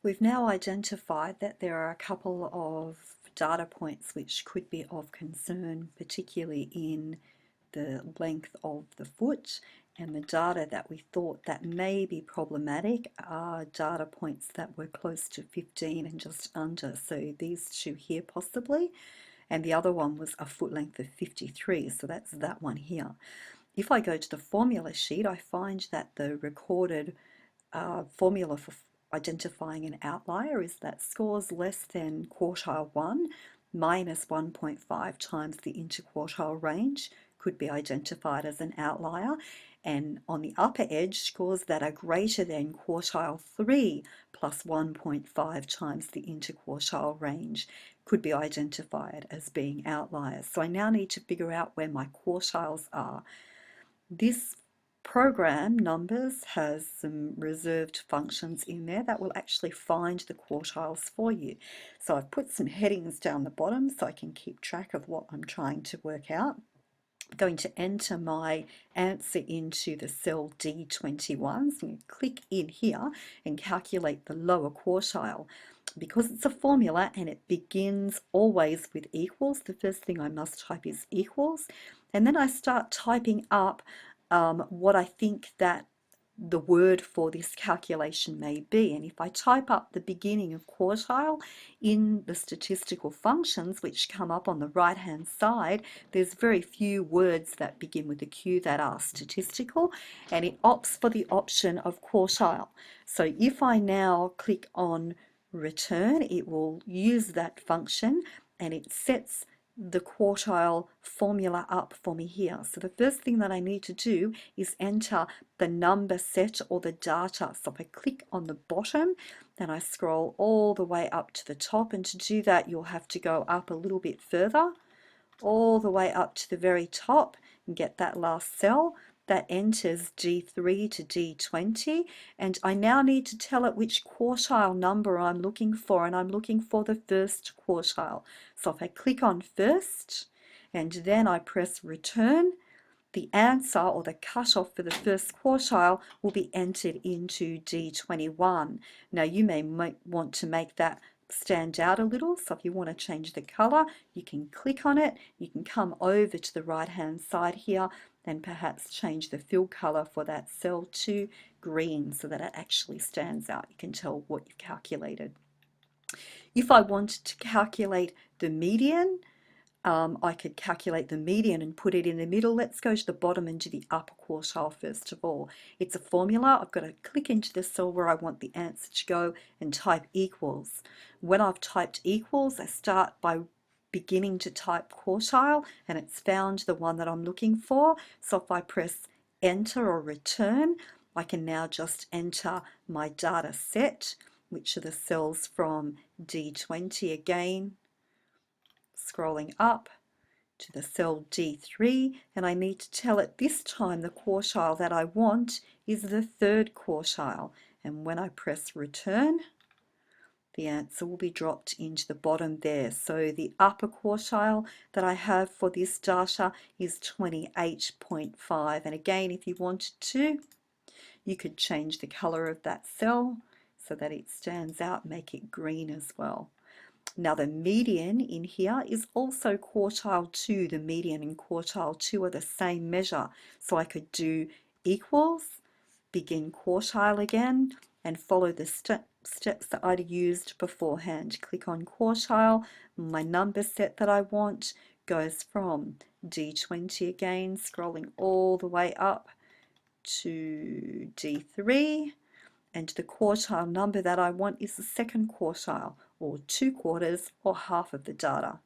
We've now identified that there are a couple of data points which could be of concern, particularly in the length of the foot, and the data that we thought that may be problematic are data points that were close to 15 and just under, so these two here possibly, and the other one was a foot length of 53, so that's that one here. If I go to the formula sheet, I find that the recorded formula for identifying an outlier is that scores less than quartile 1 minus 1.5 times the interquartile range could be identified as an outlier, and on the upper edge, scores that are greater than quartile 3 plus 1.5 times the interquartile range could be identified as being outliers. So I now need to figure out where my quartiles are. This program, Numbers, has some reserved functions in there that will actually find the quartiles for you. So I've put some headings down the bottom so I can keep track of what I'm trying to work out. I'm going to enter my answer into the cell D21. So I'm going to click in here and calculate the lower quartile. Because it's a formula and it begins always with equals, the first thing I must type is equals. And then I start typing up what I think that the word for this calculation may be. And if I type up the beginning of quartile in the statistical functions, which come up on the right hand side, there's very few words that begin with a Q that are statistical, and it opts for the option of quartile. So if I now click on return, it will use that function and it sets the quartile formula up for me here. So the first thing that I need to do is enter the number set or the data. So if I click on the bottom, then I scroll all the way up to the top, and to do that you'll have to go up a little bit further, all the way up to the very top and get that last cell. That enters D3 to D20, and I now need to tell it which quartile number I'm looking for, and I'm looking for the first quartile. So if I click on first and then I press return, the answer or the cutoff for the first quartile will be entered into D21. Now you may want to make that stand out a little, so if you want to change the color, you can click on it, you can come over to the right hand side here and perhaps change the fill color for that cell to green so that it actually stands out. You can tell what you've calculated. If I wanted to calculate the median, I could calculate the median and put it in the middle. Let's go to the bottom and do the upper quartile first of all. It's a formula. I've got to click into the cell where I want the answer to go and type equals. When I've typed equals, I start by beginning to type quartile, and it's found the one that I'm looking for. So if I press enter or return, I can now just enter my data set, which are the cells from D20 again, scrolling up to the cell D3, and I need to tell it this time the quartile that I want is the third quartile, and when I press return, the answer will be dropped into the bottom there. So the upper quartile that I have for this data is 28.5, and again, if you wanted to, you could change the color of that cell so that it stands out, make it green as well. Now the median in here is also quartile 2. The median and quartile 2 are the same measure. So I could do equals, begin quartile again, and follow the steps that I'd used beforehand. Click on quartile, my number set that I want goes from D20 again, scrolling all the way up to D3, and the quartile number that I want is the second quartile, or 2/4 or half of the data.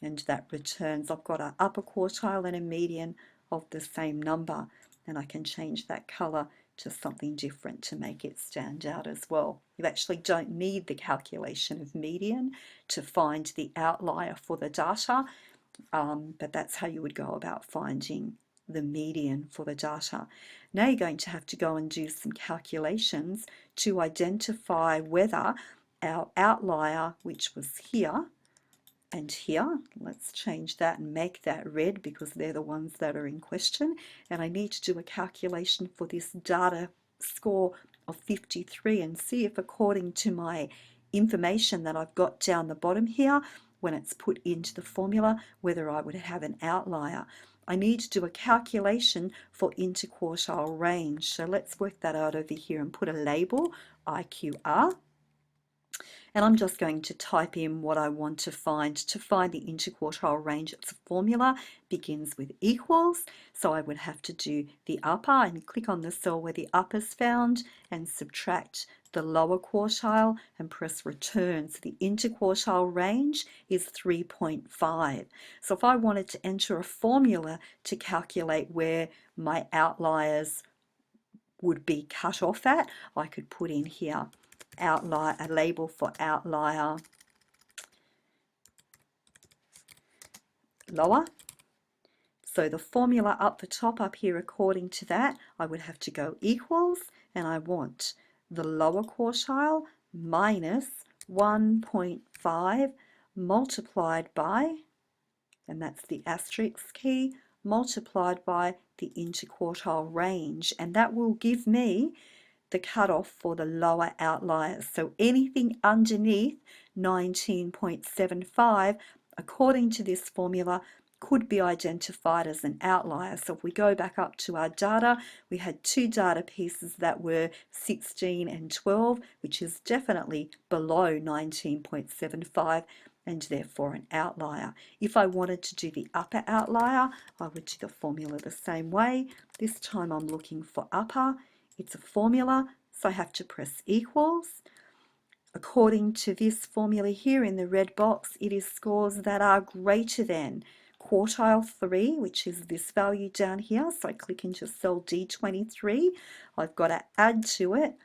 And that returns, I've got an upper quartile and a median of the same number, and I can change that color to something different to make it stand out as well. You actually don't need the calculation of median to find the outlier for the data, but that's how you would go about finding the median for the data. Now you're going to have to go and do some calculations to identify whether our outlier, which was here and here, let's change that and make that red because they're the ones that are in question, and I need to do a calculation for this data score of 53 and see if, according to my information that I've got down the bottom here, when it's put into the formula, whether I would have an outlier. I need to do a calculation for interquartile range. So let's work that out over here and put a label, IQR. And I'm just going to type in what I want to find. To find the interquartile range, its formula begins with equals. So I would have to do the upper and click on the cell where the upper is found and subtract the lower quartile and press return. So the interquartile range is 3.5. So if I wanted to enter a formula to calculate where my outliers would be cut off at, I could put in here outlier, a label for outlier lower. So the formula up the top up here, according to that, I would have to go equals, and I want the lower quartile minus 1.5 multiplied by, and that's the asterisk key, multiplied by the interquartile range, and that will give me the cutoff for the lower outliers. So anything underneath 19.75, according to this formula, could be identified as an outlier. So if we go back up to our data, we had two data pieces that were 16 and 12, which is definitely below 19.75 and therefore an outlier. If I wanted to do the upper outlier, I would do the formula the same way. This time I'm looking for upper. It's a formula, so I have to press equals. According to this formula here in the red box, it is scores that are greater than quartile 3, which is this value down here. So I click into cell D23. I've got to add to it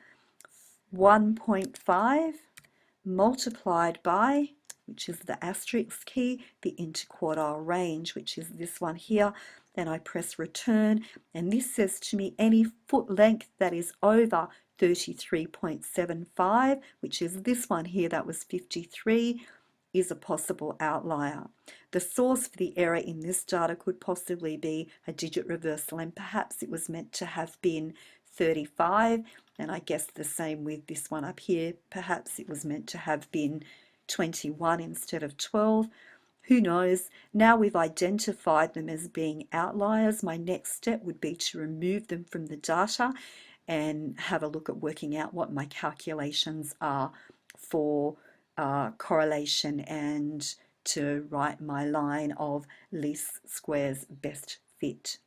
1.5 multiplied by, which is the asterisk key, the interquartile range, which is this one here. Then I press return, and this says to me any foot length that is over 33.75, which is this one here that was 53, is a possible outlier. The source for the error in this data could possibly be a digit reversal, and perhaps it was meant to have been 35, and I guess the same with this one up here. Perhaps it was meant to have been 21 instead of 12. Who knows? Now we've identified them as being outliers, my next step would be to remove them from the data and have a look at working out what my calculations are for correlation and to write my line of least squares best fit.